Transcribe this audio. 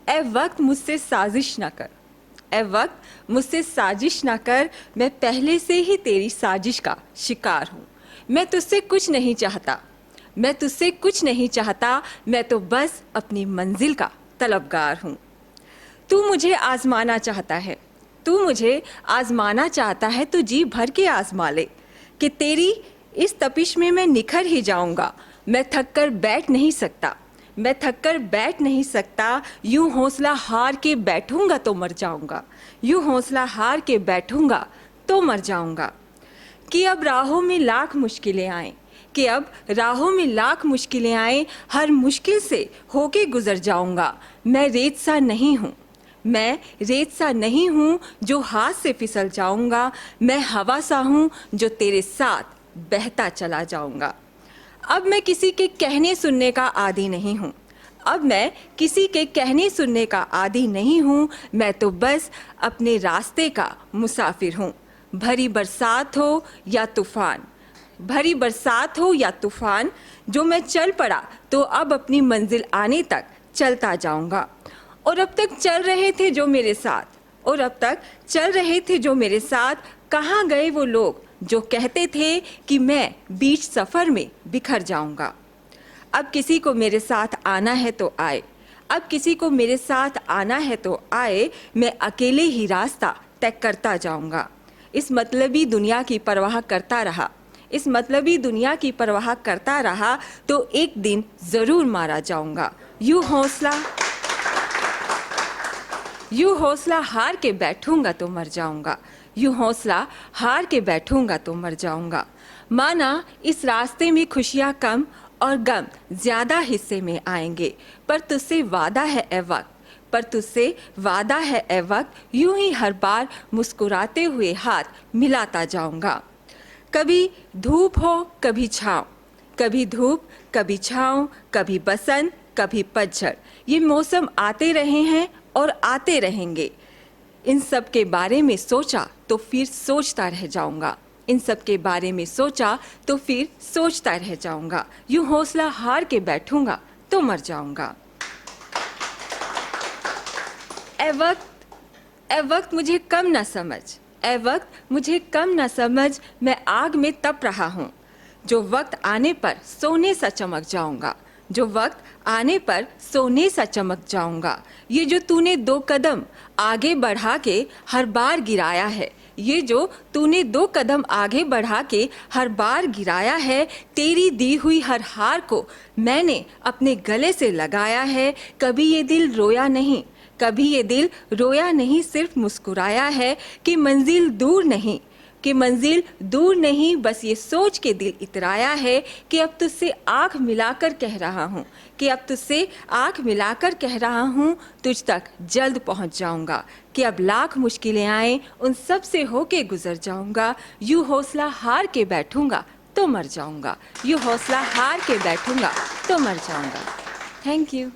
ए वक्त मुझसे साजिश न कर, ए वक्त मुझसे साजिश न कर, मैं पहले से ही तेरी साजिश का शिकार हूँ। मैं तुझसे कुछ नहीं चाहता, मैं तुझसे कुछ नहीं चाहता, मैं तो बस अपनी मंजिल का तलबगार हूँ। तू मुझे आजमाना चाहता है, तू मुझे आजमाना चाहता है, तो जी भर के आजमा ले कि तेरी इस तपिश में मैं निखर ही जाऊंगा। मैं थक कर बैठ नहीं सकता, मैं थक कर बैठ नहीं सकता, यूं हौसला हार के बैठूंगा तो मर जाऊंगा, यूं हौसला हार के बैठूंगा तो मर जाऊंगा। कि अब राहों में लाख मुश्किलें आएं, कि अब राहों में लाख मुश्किलें आएं, हर मुश्किल से होके गुजर जाऊंगा। मैं रेत सा नहीं हूँ, मैं रेत सा नहीं हूँ जो हाथ से फिसल जाऊंगा। मैं हवा सा हूँ जो तेरे साथ बहता चला जाऊंगा। अब मैं किसी के कहने सुनने का आदी नहीं हूँ, अब मैं किसी के कहने सुनने का आदी नहीं हूँ, मैं तो बस अपने रास्ते का मुसाफिर हूँ। भरी बरसात हो या तूफान, भरी बरसात हो या तूफान, जो मैं चल पड़ा तो अब अपनी मंजिल आने तक चलता जाऊंगा। और अब तक चल रहे थे जो मेरे साथ, और अब तक चल रहे थे जो मेरे साथ, कहाँ गए वो लोग जो कहते थे कि मैं बीच सफ़र में बिखर जाऊंगा। अब किसी को मेरे साथ आना है तो आए, अब किसी को मेरे साथ आना है तो आए, मैं अकेले ही रास्ता तय करता जाऊंगा। इस मतलबी दुनिया की परवाह करता रहा, इस मतलबी दुनिया की परवाह करता रहा, तो एक दिन ज़रूर मारा जाऊंगा। यूँ हौसला हार के बैठूंगा तो मर जाऊंगा, यूँ हौसला हार के बैठूंगा तो मर जाऊंगा। माना इस रास्ते में खुशियाँ कम और गम ज़्यादा हिस्से में आएंगे, पर तुझसे वादा है ए वक्त, पर तुझसे वादा है ए वक्त, यूं ही हर बार मुस्कुराते हुए हाथ मिलाता जाऊंगा। कभी धूप हो कभी छाँव, कभी धूप कभी छाँव, कभी बसंत कभी पतझड़, ये मौसम आते रहे हैं और आते रहेंगे। इन सब के बारे में सोचा तो फिर सोचता रह जाऊंगा, इन सब के बारे में सोचा तो फिर सोचता रह जाऊंगा। यूं हौसला हार के बैठूंगा तो मर जाऊंगा। ए वक्त मुझे कम ना समझ, ए वक्त मुझे कम ना समझ, मैं आग में तप रहा हूँ। जो वक्त आने पर सोने सा चमक जाऊंगा, जो वक्त आने पर सोने सा चमक जाऊंगा। ये जो तूने 2 कदम आगे बढ़ा के हर बार गिराया है, ये जो तूने 2 कदम आगे बढ़ा के हर बार गिराया है, तेरी दी हुई हर हार को मैंने अपने गले से लगाया है। कभी ये दिल रोया नहीं, कभी ये दिल रोया नहीं, सिर्फ मुस्कुराया है कि मंजिल दूर नहीं, कि मंजिल दूर नहीं, बस ये सोच के दिल इतराया है कि अब तुझसे आँख मिलाकर कह रहा हूँ, कि अब तुझसे आँख मिलाकर कह रहा हूँ, तुझ तक जल्द पहुँच जाऊँगा। कि अब लाख मुश्किलें आए उन सब से होके गुजर जाऊँगा। यूँ हौसला हार के बैठूँगा तो मर जाऊँगा, यूँ हौसला हार के बैठूँगा तो मर जाऊँगा। Thank you.